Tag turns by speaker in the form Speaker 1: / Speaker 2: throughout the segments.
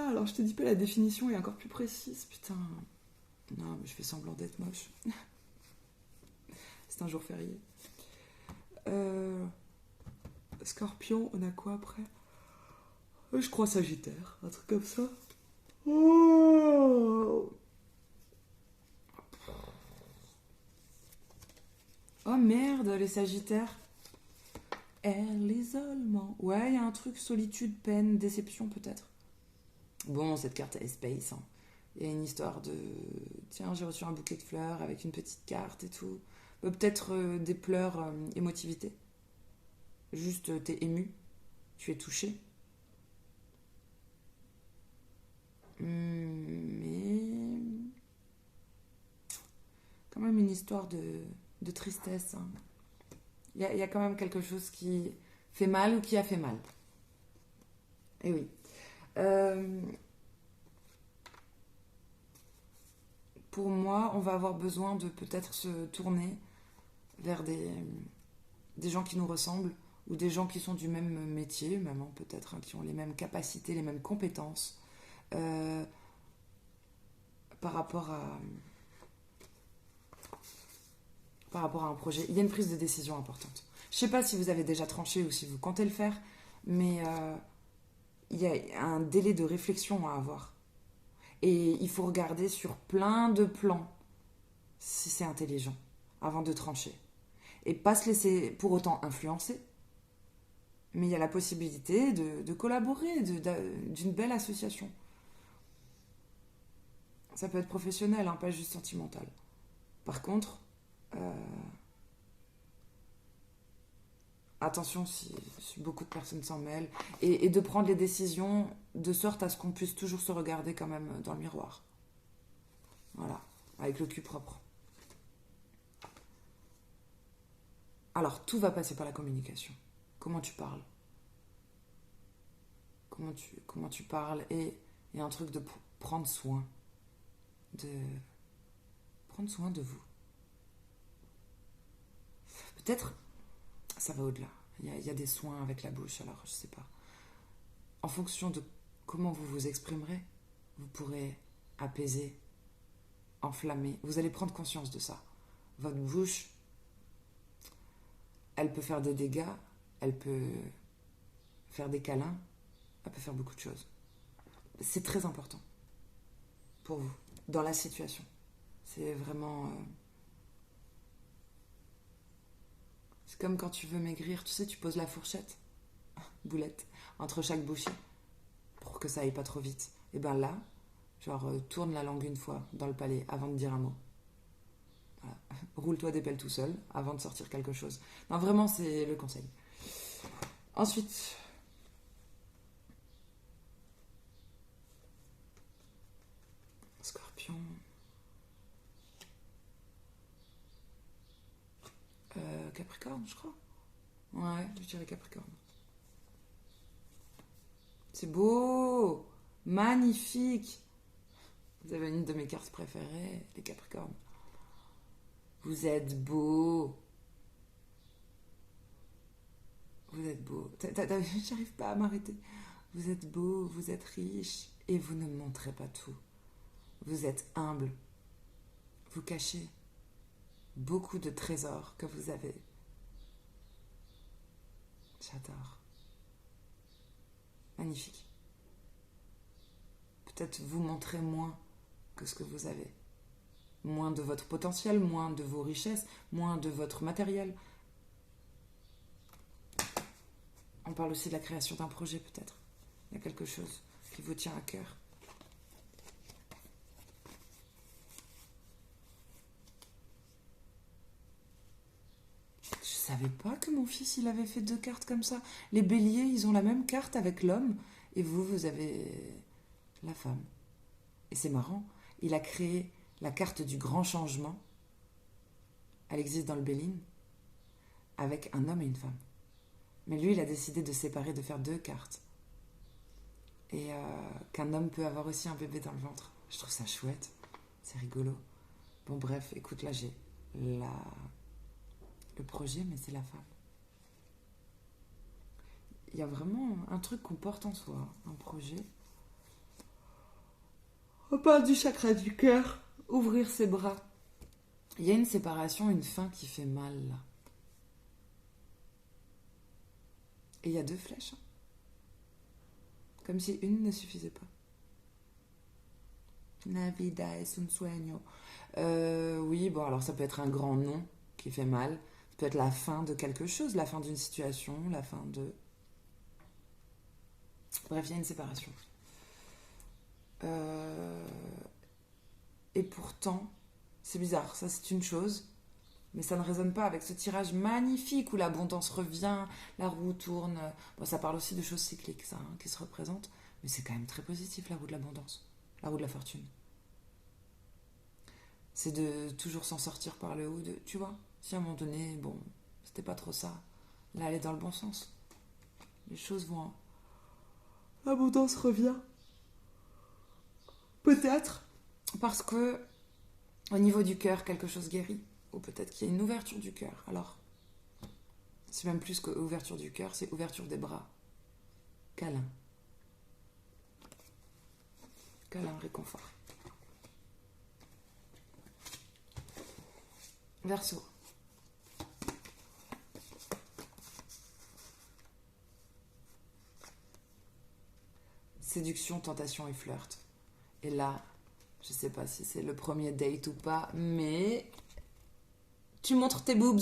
Speaker 1: alors je te dis pas, la définition est encore plus précise, putain. Non, mais je fais semblant d'être moche. C'est un jour férié. Scorpion, on a quoi après? Je crois Sagittaire, un truc comme ça. Oh, oh merde, les Sagittaires. L'isolement. Ouais, il y a un truc, solitude, peine, déception peut-être. Bon, cette carte elle est space. Hein. Il y a une histoire de... Tiens, j'ai reçu un bouquet de fleurs avec une petite carte et tout. Peut-être des pleurs, émotivité. Juste, t'es ému. Tu es touché. Mais... Quand même une histoire de tristesse. Hein. Il y a quand même quelque chose qui fait mal ou qui a fait mal. Et oui. Euh, pour moi, on va avoir besoin de peut-être se tourner vers des gens qui nous ressemblent ou des gens qui sont du même métier, même hein, peut-être, hein, qui ont les mêmes capacités, les mêmes compétences euh, par rapport à un projet. Il y a une prise de décision importante. Je ne sais pas si vous avez déjà tranché ou si vous comptez le faire, mais il y a un délai de réflexion à avoir. Et il faut regarder sur plein de plans si c'est intelligent avant de trancher. Et pas se laisser pour autant influencer, mais il y a la possibilité de collaborer, d'une belle association. Ça peut être professionnel, hein, pas juste sentimental. Par contre, euh, attention si beaucoup de personnes s'en mêlent, et de prendre les décisions de sorte à ce qu'on puisse toujours se regarder quand même dans le miroir. Voilà, avec le cul propre. Alors, tout va passer par la communication. Comment tu parles? Comment tu parles? Et un truc de prendre soin. De prendre soin de vous. Peut-être, ça va au-delà. Il y a des soins avec la bouche, alors je sais pas. En fonction de comment vous vous exprimerez, vous pourrez apaiser, enflammer. Vous allez prendre conscience de ça. Votre bouche, elle peut faire des dégâts, elle peut faire des câlins, elle peut faire beaucoup de choses. C'est très important pour vous, dans la situation. C'est vraiment... c'est comme quand tu veux maigrir, tu sais, tu poses la fourchette, boulette, entre chaque bouchée, pour que ça aille pas trop vite. Et ben là, genre, tourne la langue une fois dans le palais avant de dire un mot. Voilà. Roule-toi des pelles tout seul avant de sortir quelque chose. Non, vraiment, c'est le conseil. Ensuite, Scorpion. Capricorne, je crois. Ouais, je dirais Capricorne. C'est beau, magnifique. Vous avez une de mes cartes préférées, les Capricornes. Vous êtes beau. Vous êtes beau. J'arrive pas à m'arrêter. Vous êtes beau, vous êtes riche et vous ne montrez pas tout. Vous êtes humble. Vous cachez beaucoup de trésors que vous avez. J'adore. Magnifique. Peut-être vous montrez moins que ce que vous avez. Moins de votre potentiel, moins de vos richesses, moins de votre matériel. On parle aussi de la création d'un projet peut-être. Il y a quelque chose qui vous tient à cœur. Je savais pas que mon fils il avait fait 2 cartes comme ça. Les béliers ils ont la même carte avec l'homme et vous avez la femme. Et c'est marrant, il a créé la carte du grand changement. Elle existe dans le Béline avec un homme et une femme. Mais lui il a décidé de séparer, de faire 2 cartes. Et qu'un homme peut avoir aussi un bébé dans le ventre. Je trouve ça chouette, c'est rigolo. Bon bref, écoute là j'ai le projet mais c'est la femme. Il y a vraiment un truc qu'on porte en soi, un projet. On parle du chakra du cœur. Ouvrir ses bras. Il y a une séparation, une fin qui fait mal là. Et il y a 2 flèches. Comme si une ne suffisait pas. La vida es un sueño. Oui, bon, alors ça peut être un grand nom qui fait mal. Ça peut être la fin de quelque chose, la fin d'une situation, la fin de... Bref, il y a une séparation. Et pourtant, c'est bizarre, ça c'est une chose, mais ça ne résonne pas avec ce tirage magnifique où l'abondance revient, la roue tourne. Bon, ça parle aussi de choses cycliques, ça, hein, qui se représentent, mais c'est quand même très positif, la roue de l'abondance, la roue de la fortune. C'est de toujours s'en sortir par le haut, tu vois, si à un moment donné, bon, c'était pas trop ça, là elle est dans le bon sens. Les choses vont... L'abondance revient. Peut-être parce que au niveau du cœur, quelque chose guérit. Ou peut-être qu'il y a une ouverture du cœur. Alors, c'est même plus qu'ouverture du cœur, c'est ouverture des bras. Câlin. Câlin, réconfort. Verseau. Séduction, tentation et flirt. Et là, je sais pas si c'est le premier date ou pas, mais tu montres tes boobs.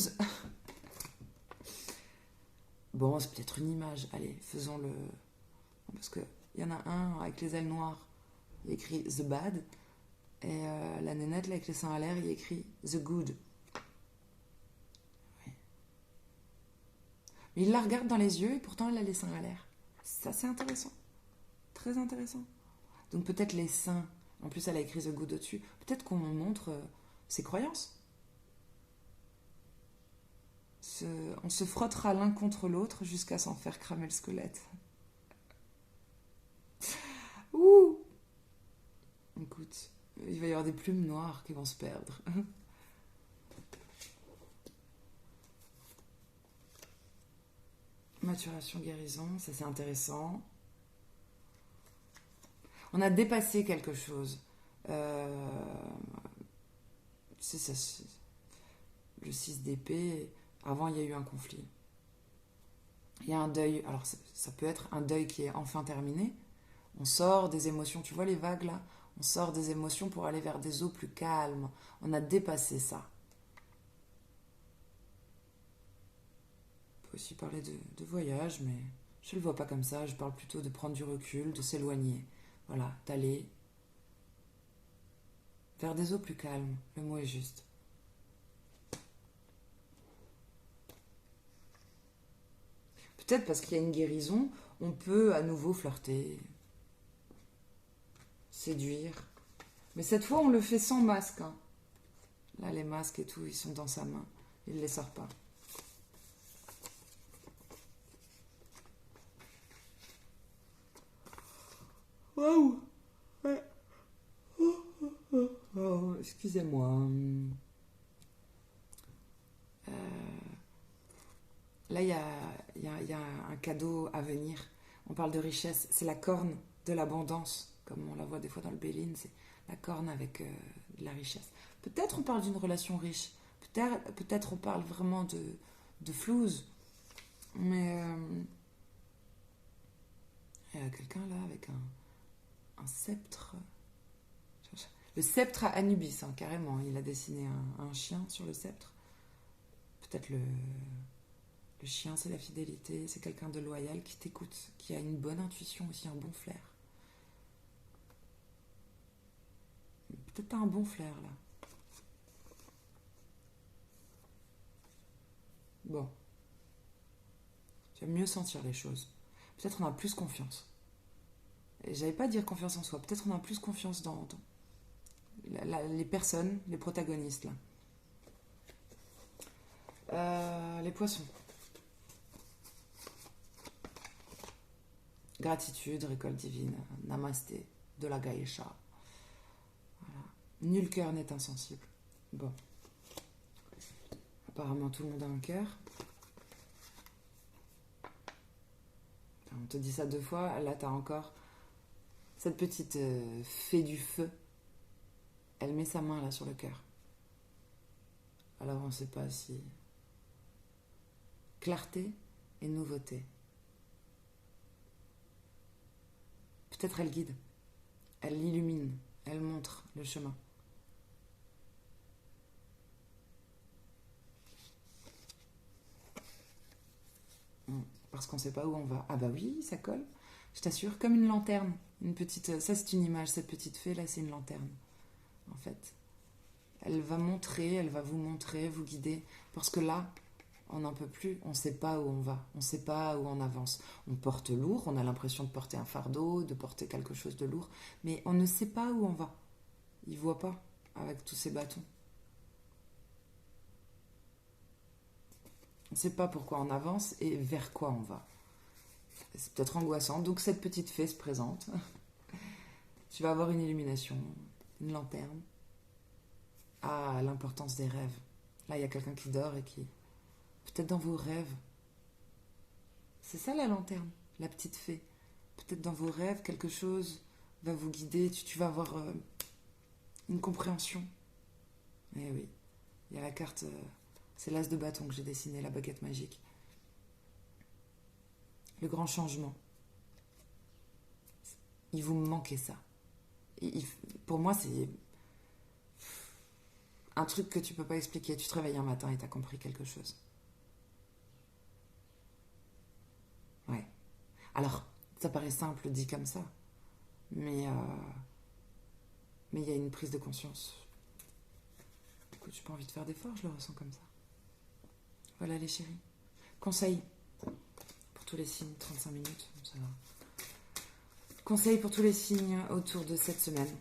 Speaker 1: Bon, c'est peut-être une image. Allez, faisons-le. Parce qu'il y en a un avec les ailes noires, il écrit The Bad. Et la nénette, là, avec les seins à l'air, il écrit The Good. Oui. Mais il la regarde dans les yeux et pourtant elle a les seins à l'air. Ça, c'est intéressant. Très intéressant. Donc peut-être les seins. En plus, elle a écrit The Good au-dessus. Peut-être qu'on montre ses croyances. On se frottera l'un contre l'autre jusqu'à s'en faire cramer le squelette. Ouh! Écoute, il va y avoir des plumes noires qui vont se perdre. Maturation, guérison, ça c'est intéressant. On a dépassé quelque chose. C'est ça. Le 6 d'épée, avant il y a eu un conflit. Il y a un deuil. Alors ça peut être un deuil qui est enfin terminé. On sort des émotions, tu vois les vagues là? On sort des émotions pour aller vers des eaux plus calmes. On a dépassé ça. On peut aussi parler de voyage, mais je ne le vois pas comme ça. Je parle plutôt de prendre du recul, de s'éloigner. Voilà, d'aller vers des eaux plus calmes. Le mot est juste. Peut-être parce qu'il y a une guérison, on peut à nouveau flirter, séduire. Mais cette fois, on le fait sans masque. Hein. Là, les masques et tout, ils sont dans sa main. Il ne les sort pas. Waouh! Ouais. Oh, excusez-moi. Là, il y a un cadeau à venir. On parle de richesse. C'est la corne de l'abondance, comme on la voit des fois dans le Béline. C'est la corne avec de la richesse. Peut-être on parle d'une relation riche. Peut-être on parle vraiment de flouze. Mais il y a quelqu'un là avec un sceptre. Le sceptre à Anubis, hein, carrément. Il a dessiné un chien sur le sceptre. Peut-être le chien, c'est la fidélité. C'est quelqu'un de loyal qui t'écoute, qui a une bonne intuition aussi, un bon flair. Peut-être t'as un bon flair là. Bon. Tu vas mieux sentir les choses. Peut-être on a plus confiance. Et j'allais pas dire confiance en soi. Peut-être on a plus confiance dans les personnes, les protagonistes là. Les poissons. Gratitude, récolte divine, namasté, de la Gaïcha. Voilà. Nul cœur n'est insensible. Bon. Apparemment tout le monde a un cœur. On te dit ça 2 fois, là t'as encore cette petite fée du feu Elle met sa main là sur le cœur. Alors on ne sait pas si... Clarté et nouveauté. Peut-être elle guide. Elle illumine. Elle montre le chemin. Parce qu'on ne sait pas où on va. Ah bah oui, ça colle. Je t'assure, comme une lanterne. Une petite... Ça, c'est une image. Cette petite fée, là, c'est une lanterne. En fait. Elle va montrer, elle va vous montrer, vous guider. Parce que là, on n'en peut plus. On ne sait pas où on va. On ne sait pas où on avance. On porte lourd. On a l'impression de porter un fardeau, de porter quelque chose de lourd. Mais on ne sait pas où on va. Ils ne voient pas avec tous ces bâtons. On ne sait pas pourquoi on avance et vers quoi on va. C'est peut-être angoissant. Donc cette petite fée se présente. Tu vas avoir une illumination, une lanterne. Ah, l'importance des rêves. Là, il y a quelqu'un qui dort et qui... Peut-être dans vos rêves. C'est ça la lanterne, la petite fée. Peut-être dans vos rêves, quelque chose va vous guider. Tu vas avoir une compréhension. Eh oui, il y a la carte... c'est l'as de bâton que j'ai dessiné, la baguette magique. Le grand changement. Il vous manquait ça. Pour moi, c'est un truc que tu peux pas expliquer. Tu te réveilles un matin et t'as compris quelque chose. Ouais. Alors, ça paraît simple dit comme ça. Mais il y a une prise de conscience. Écoute, j'ai pas envie de faire d'efforts, je le ressens comme ça. Voilà les chéris. Conseil pour tous les signes, 35 minutes, ça va. Conseil pour tous les signes autour de cette semaine.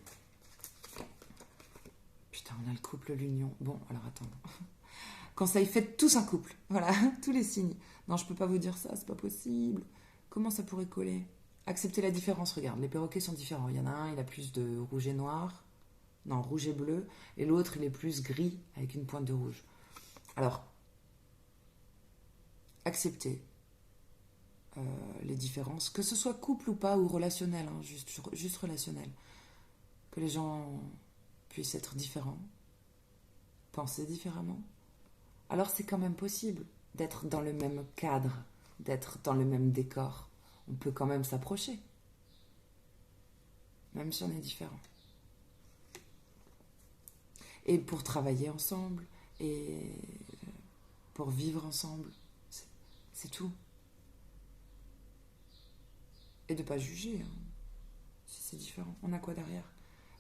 Speaker 1: Putain, on a le couple, l'union. Bon, alors attends. Conseil, faites tous un couple. Voilà, tous les signes. Non, je peux pas vous dire ça, c'est pas possible. Comment ça pourrait coller? Acceptez la différence, regarde, les perroquets sont différents. Il y en a un, il a plus de rouge et noir. Non, rouge et bleu. Et l'autre, il est plus gris avec une pointe de rouge. Alors, acceptez les différences, que ce soit couple ou pas, ou relationnel, hein, juste relationnel. Que les gens puissent être différents, penser différemment. Alors c'est quand même possible d'être dans le même cadre, d'être dans le même décor. On peut quand même s'approcher, même si on est différent. Et pour travailler ensemble, et pour vivre ensemble, c'est tout. Et de ne pas juger, hein, si c'est différent. On a quoi derrière?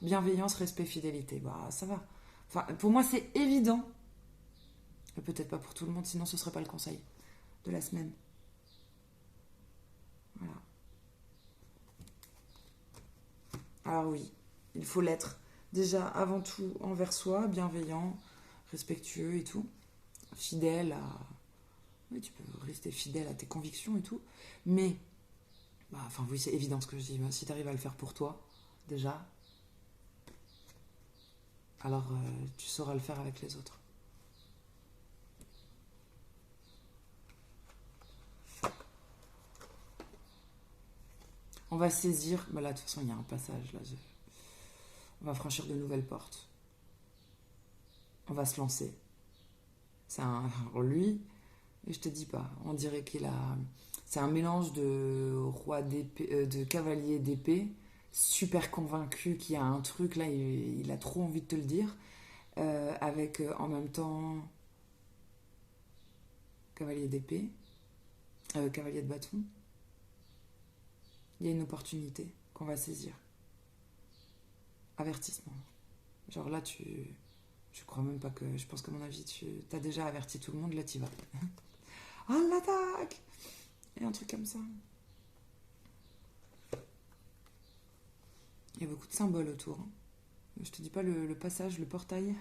Speaker 1: Bienveillance, respect, fidélité. Bah, ça va. Enfin, pour moi, c'est évident. Mais peut-être pas pour tout le monde, sinon ce ne serait pas le conseil de la semaine. Voilà. Alors oui, il faut l'être. Déjà, avant tout, envers soi, bienveillant, respectueux et tout. Fidèle à... Oui, tu peux rester fidèle à tes convictions et tout. Mais, bah, enfin oui, c'est évident ce que je dis. Mais si tu arrives à le faire pour toi, déjà, alors tu sauras le faire avec les autres. On va saisir... Bah là, de toute façon, il y a un passage. Là, on va franchir de nouvelles portes. On va se lancer. C'est un... Alors lui, je te dis pas, on dirait qu'il a... C'est un mélange de roi d'épée, de cavalier d'épée, super convaincu qu'il y a un truc, là, il a trop envie de te le dire, avec en même temps cavalier d'épée, cavalier de bâton. Il y a une opportunité qu'on va saisir. Avertissement. Genre là, je crois même pas que... Je pense qu'à mon avis, tu as déjà averti tout le monde, là, t'y vas. Ah, l'attaque! Et un truc comme ça. Il y a beaucoup de symboles autour. Hein. Je te dis pas le passage, le portail.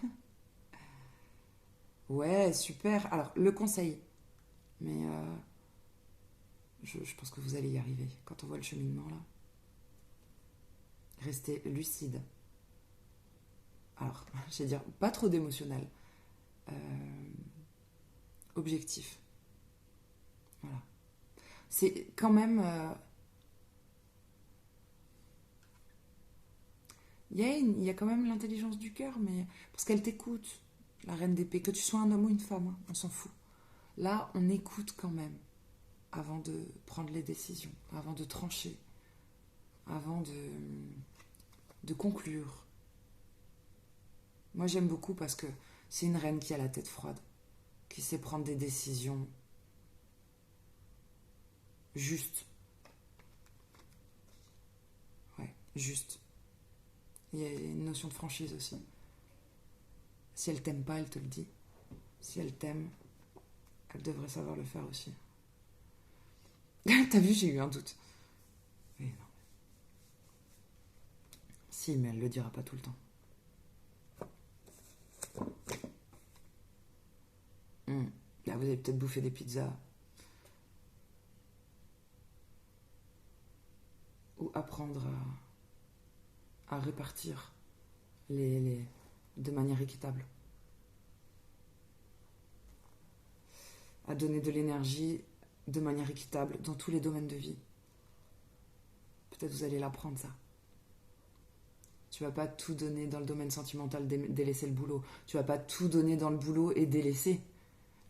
Speaker 1: Ouais, super. Alors, le conseil. Mais je pense que vous allez y arriver quand on voit le cheminement là. Restez lucide. Alors, je vais dire, pas trop d'émotionnel. Objectif. Voilà. C'est quand même... Il y a quand même l'intelligence du cœur, mais parce qu'elle t'écoute, la reine d'épée, que tu sois un homme ou une femme, hein, on s'en fout. Là, on écoute quand même avant de prendre les décisions, avant de trancher, avant de conclure. Moi, j'aime beaucoup parce que c'est une reine qui a la tête froide, qui sait prendre des décisions justes. Ouais, justes. Il y a une notion de franchise aussi. Si elle t'aime pas, elle te le dit. Si elle t'aime, elle devrait savoir le faire aussi. T'as vu, j'ai eu un doute. Oui, non. Si, mais elle le dira pas tout le temps. Là, vous avez peut-être bouffé des pizzas. Ou apprendre à répartir de manière équitable. À donner de l'énergie de manière équitable dans tous les domaines de vie. Peut-être vous allez l'apprendre, ça. Tu vas pas tout donner dans le domaine sentimental, délaisser le boulot. Tu vas pas tout donner dans le boulot et délaisser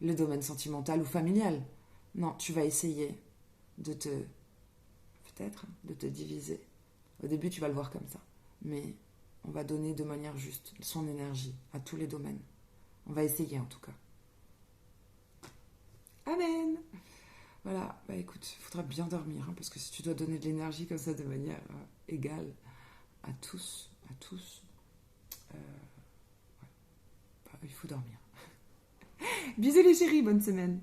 Speaker 1: le domaine sentimental ou familial. Non, tu vas essayer de te diviser. Au début, tu vas le voir comme ça. Mais on va donner de manière juste son énergie à tous les domaines. On va essayer en tout cas. Amen. Voilà, bah écoute, il faudra bien dormir, hein, parce que si tu dois donner de l'énergie comme ça de manière égale à tous, il faut dormir. Bisous les chéris, bonne semaine.